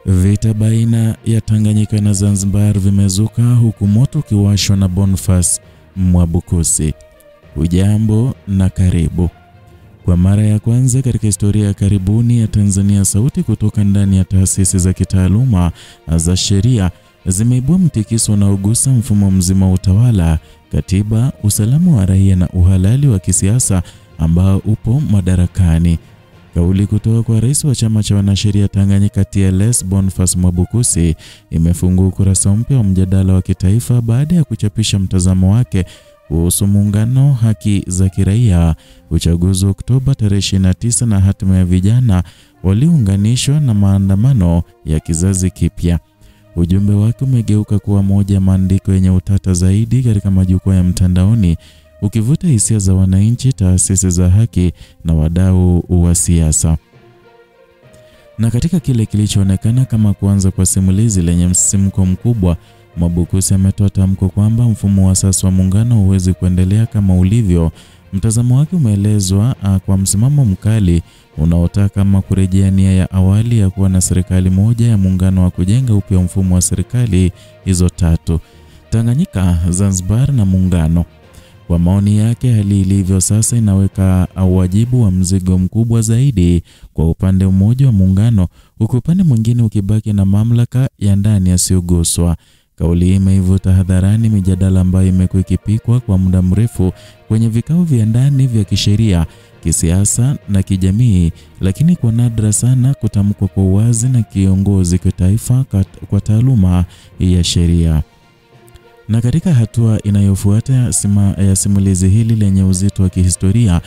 Vita baina ya Tanganyika na Zanzibar vimezuka huku moto ukiwashwa na Boniface Mwabukusi. Hujambo na karibu. Kwa mara ya kwanza katika historia ya karibuni ya Tanzania, sauti kutoka ndani ya taasisi za kitaaluma za sheria zimeibua mtikiso unaogusa mfumo mzima wa utawala, katiba, usalama wa raia na uhalali wa kisiasa ambao upo madarakani. Kauli kutoka kwa rais wa chama cha wanasheria Tanganyika TLS Boniface Mwabukusi imefungua ukurasa mpya wa mjadala wa kitaifa baada ya kuchapisha mtazamo wake kuhusu muungano, haki za kiraia, uchaguzi wa Oktoba tarehe 29 na hatima ya vijana waliounganishwa na maandamano ya kizazi kipya. Ujumbe wake umegeuka kuwa moja ya maandiko yenye utata zaidi katika majukwaa ya mtandaoni, ukivuta hisia za wananchi, taasisi za haki na wadau wa siasa. Na katika kile kilichoonekana kama kuanza kwa simulizi lenye msisimko mkubwa, Mwabukusi ametoa tamko kwamba mfumo wa sasa wa muungano huwezi kuendelea kama ulivyo. Mtazamo wake umeelezwa kwa msimamo mkali unaotaka kama kurejea nia ya awali ya kuwa na serikali moja ya muungano wa kujenga upya mfumo wa serikali hizo tatu: Tanganyika, Zanzibar na muungano. Kwa maoni yake, hali ilivyo sasa inaweka wajibu wa mzigo mkubwa zaidi kwa upande mmoja wa muungano, huku upande mwingine ukibaki na mamlaka ya ndani yasiyoguswa. Kauli hii imeivuta hadharani mijadala ambayo imekuwa ikipikwa kwa muda mrefu kwenye vikao vya ndani vya kisheria, kisiasa na kijamii, lakini kwa nadra sana kutamkwa kwa uwazi na kiongozi kwa taifa kwa taaluma ya sheria. Na katika hatua inayofuata ya simulizi hili lenye uzito wa kihistoria,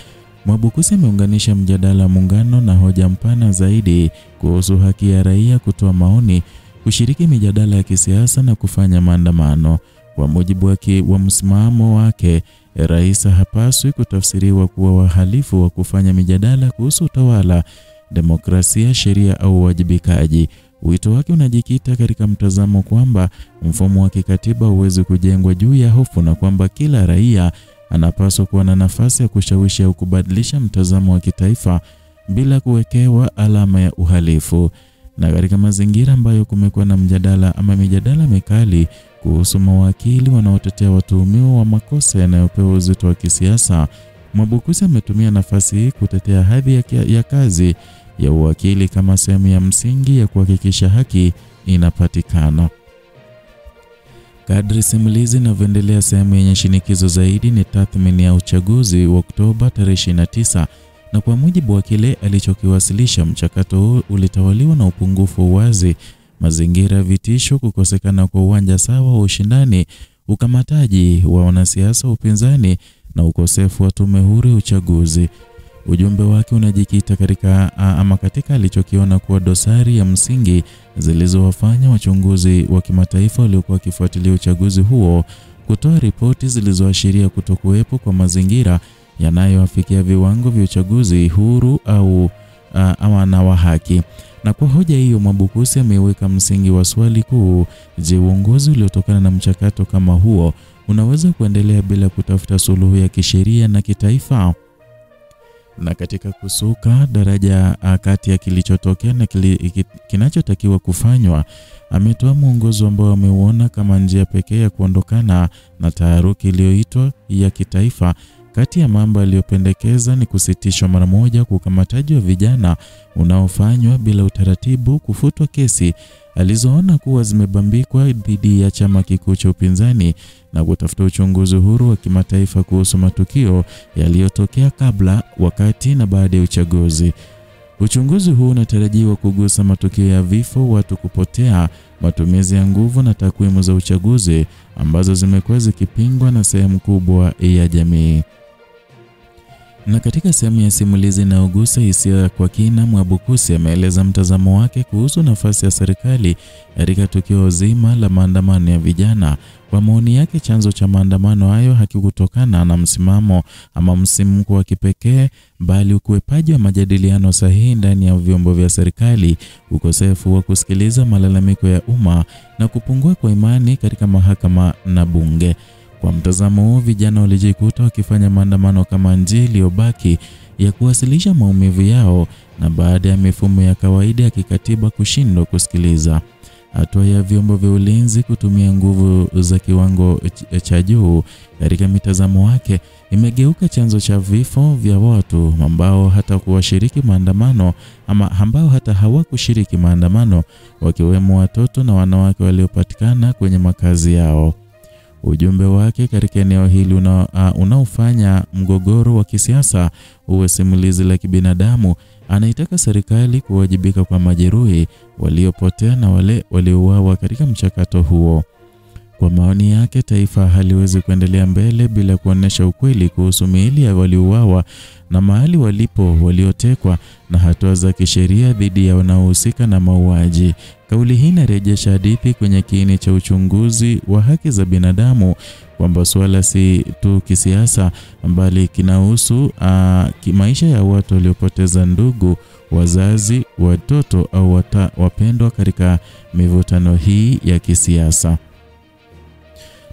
Mwabukusi ameunganisha mjadala wa muungano na hoja mpana zaidi kuhusu haki ya raia kutoa maoni, kushiriki mijadala ya kisiasa na kufanya maandamano. Kwa mujibu wa msimamo wake, rais hapaswi kutafsiriwa kuwa wahalifu wa kufanya mijadala kuhusu utawala, demokrasia, sheria au uwajibikaji. Wito wake unajikita katika mtazamo kwamba mfumo wa kikatiba huwezi kujengwa juu ya hofu na kwamba kila raia anapaswa kuwa na nafasi ya kushawishi au kubadilisha mtazamo wa kitaifa bila kuwekewa alama ya uhalifu. Na katika mazingira ambayo kumekuwa na mijadala mikali kuhusu mawakili wanaotetea watuhumiwa wa makosa yanayopewa uzito wa kisiasa, Mwabukusi ametumia nafasi hii kutetea hadhi ya kazi ya uwakili kama sehemu ya msingi ya kuhakikisha haki inapatikana. Kadri simulizi inavyoendelea, sehemu yenye shinikizo zaidi ni tathmini ya uchaguzi wa Oktoba tarehe 29. Na kwa mujibu wa kile alichokiwasilisha, mchakato huu ulitawaliwa na upungufu wa uwazi, mazingira vitisho, kukosekana kwa uwanja sawa wa ushindani, ukamataji wa wanasiasa upinzani na ukosefu wa tume huru ya uchaguzi. Ujumbe wake unajikita katika alichokiona kuwa dosari ya msingi zilizowafanya wachunguzi wa kimataifa waliokuwa wakifuatilia uchaguzi huo kutoa ripoti zilizoashiria kutokuwepo kwa mazingira yanayoafikia viwango vya uchaguzi huru au na wa haki. Na kwa hoja hiyo, Mwabukusi ameweka msingi wa swali kuu: je, uongozi uliotokana na mchakato kama huo unaweza kuendelea bila kutafuta suluhu ya kisheria na kitaifa? Na katika kusuka daraja kati ya kilichotokea na kinachotakiwa kufanywa, ametoa mwongozo ambao ameuona kama njia pekee ya kuondokana na taharuki iliyoitwa ya kitaifa. Kati ya mambo aliyopendekeza ni kusitishwa mara moja kwa ukamataji wa vijana unaofanywa bila utaratibu, kufutwa kesi alizoona kuwa zimebambikwa dhidi ya chama kikuu cha upinzani na kutafuta uchunguzi huru wa kimataifa kuhusu matukio yaliyotokea kabla, wakati na baada ya uchaguzi. Uchunguzi huu unatarajiwa kugusa matukio ya vifo, watu kupotea, matumizi ya nguvu na takwimu za uchaguzi ambazo zimekuwa zikipingwa na sehemu kubwa ya jamii. Na katika sehemu ya simulizi inayogusa hisia kwa kina, Mwabukusi ameeleza mtazamo wake kuhusu nafasi ya serikali katika tukio zima la maandamano ya vijana. Kwa maoni yake, chanzo cha maandamano hayo hakikutokana na msimamo ama msimko wa kipekee, bali ukwepaji wa majadiliano sahihi ndani ya vyombo vya serikali, ukosefu wa kusikiliza malalamiko ya umma na kupungua kwa imani katika mahakama na bunge. Kwa mtazamo huo, vijana walijikuta wakifanya maandamano kama njia iliyobaki ya kuwasilisha maumivu yao na baada ya mifumo ya kawaida ya kikatiba kushindwa kusikiliza. Hatua ya vyombo vya ulinzi kutumia nguvu za kiwango cha juu katika mitazamo wake imegeuka chanzo cha vifo vya watu ambao hata kuwashiriki maandamano ambao hata hawakushiriki maandamano, wakiwemo watoto na wanawake waliopatikana kwenye makazi yao. Ujumbe wake katika eneo hili unaofanya mgogoro wa kisiasa uwe simulizi la kibinadamu. Anaitaka serikali kuwajibika kwa majeruhi waliopotea na wale waliouawa katika mchakato huo. Kwa maoni yake, taifa haliwezi kuendelea mbele bila kuonesha ukweli kuhusu miili ya waliouawa na mahali walipo waliotekwa na hatua za kisheria dhidi ya wanaohusika na mauaji. Kauli hii inarejesha hadithi kwenye kiini cha uchunguzi wa haki za binadamu, kwamba swala si tu kisiasa bali kinahusu maisha ya watu waliopoteza ndugu, wazazi, watoto au wapendwa katika mivutano hii ya kisiasa.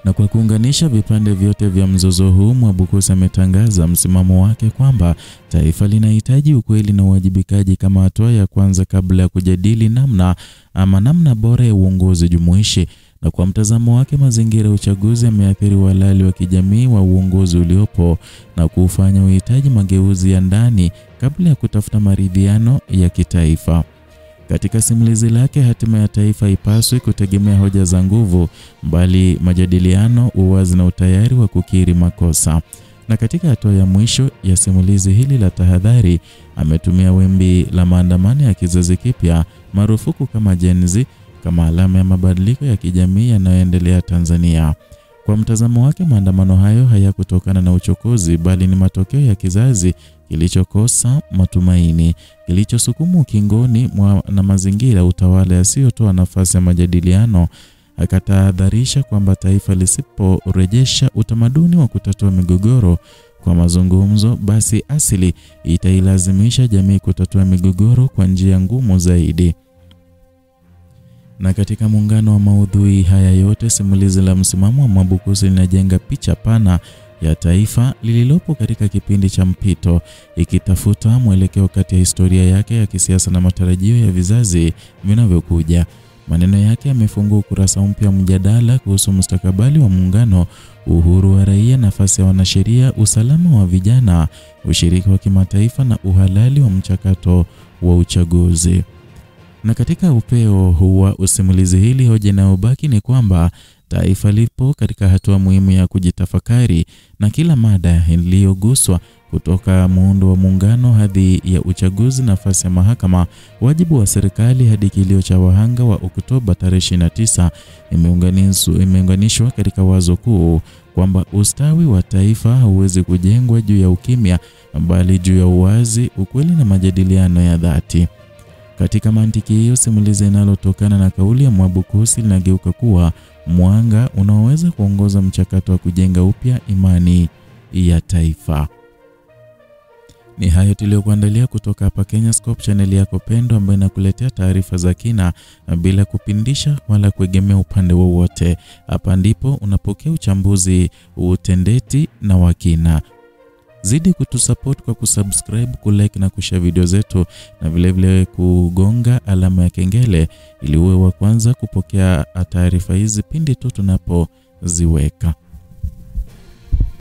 Na kwa kuunganisha vipande vyote vya mzozo huu, Mwabukusi ametangaza msimamo wake kwamba taifa linahitaji ukweli na uwajibikaji kama hatua ya kwanza kabla ya kujadili namna bora ya uongozi jumuishi. Na kwa mtazamo wake, mazingira ya uchaguzi yameathiri uhalali wa kijamii wa uongozi uliopo na kufanya uhitaji mageuzi ya ndani kabla ya kutafuta maridhiano ya kitaifa. Katika simulizi lake, hatima ya taifa ipaswi kutegemea hoja za nguvu bali majadiliano, uwazi na utayari wa kukiri makosa. Na katika hatua ya mwisho ya simulizi hili la tahadhari, ametumia wimbi la maandamano ya kizazi kipya marufuku kama Gen Z kama alama ya mabadiliko ya kijamii yanayoendelea Tanzania. Kwa mtazamo wake, maandamano hayo hayakutokana na uchokozi bali ni matokeo ya kizazi kilichokosa matumaini, kilichosukumwa ukingoni na mazingira utawala yasiyotoa nafasi ya majadiliano. Akatahadharisha kwamba taifa lisiporejesha utamaduni wa kutatua migogoro kwa mazungumzo, basi asili itailazimisha jamii kutatua migogoro kwa njia ngumu zaidi. Na katika muungano wa maudhui haya yote, simulizi la msimamo wa Mwabukusi linajenga picha pana ya taifa lililopo katika kipindi cha mpito, ikitafuta mwelekeo kati ya historia yake ya kisiasa na matarajio ya vizazi vinavyokuja. Maneno yake yamefungua ukurasa mpya mjadala kuhusu mustakabali wa muungano, uhuru wa raia, nafasi ya wanasheria, usalama wa vijana, ushiriki wa kimataifa na uhalali wa mchakato wa uchaguzi. Na katika upeo huwa usimulizi hili, hoja inayobaki ni kwamba taifa lipo katika hatua muhimu ya kujitafakari, na kila mada iliyoguswa kutoka muundo wa muungano hadi ya uchaguzi, nafasi ya mahakama, wajibu wa serikali hadi kilio cha wahanga wa Oktoba tarehe 29 imeunganishwa katika wazo kuu kwamba ustawi wa taifa hauwezi kujengwa juu ya ukimya bali juu ya uwazi, ukweli na majadiliano ya dhati. Katika mantiki hiyo, simulizi linalotokana na kauli ya Mwabukusi linageuka kuwa mwanga unaoweza kuongoza mchakato wa kujenga upya imani ya taifa. Ni hayo tuliyokuandalia kutoka hapa Kenyascope, channel yako pendwa ambayo inakuletea taarifa za kina bila kupindisha wala kuegemea upande wowote. Hapa ndipo unapokea uchambuzi utendeti na wakina. Zidi kutusupport kwa kusubscribe, kulike na kushare video zetu, na vile kugonga alama ya kengele ili uwe wa kwanza kupokea taarifa hizi pindi tu tunapoziweka.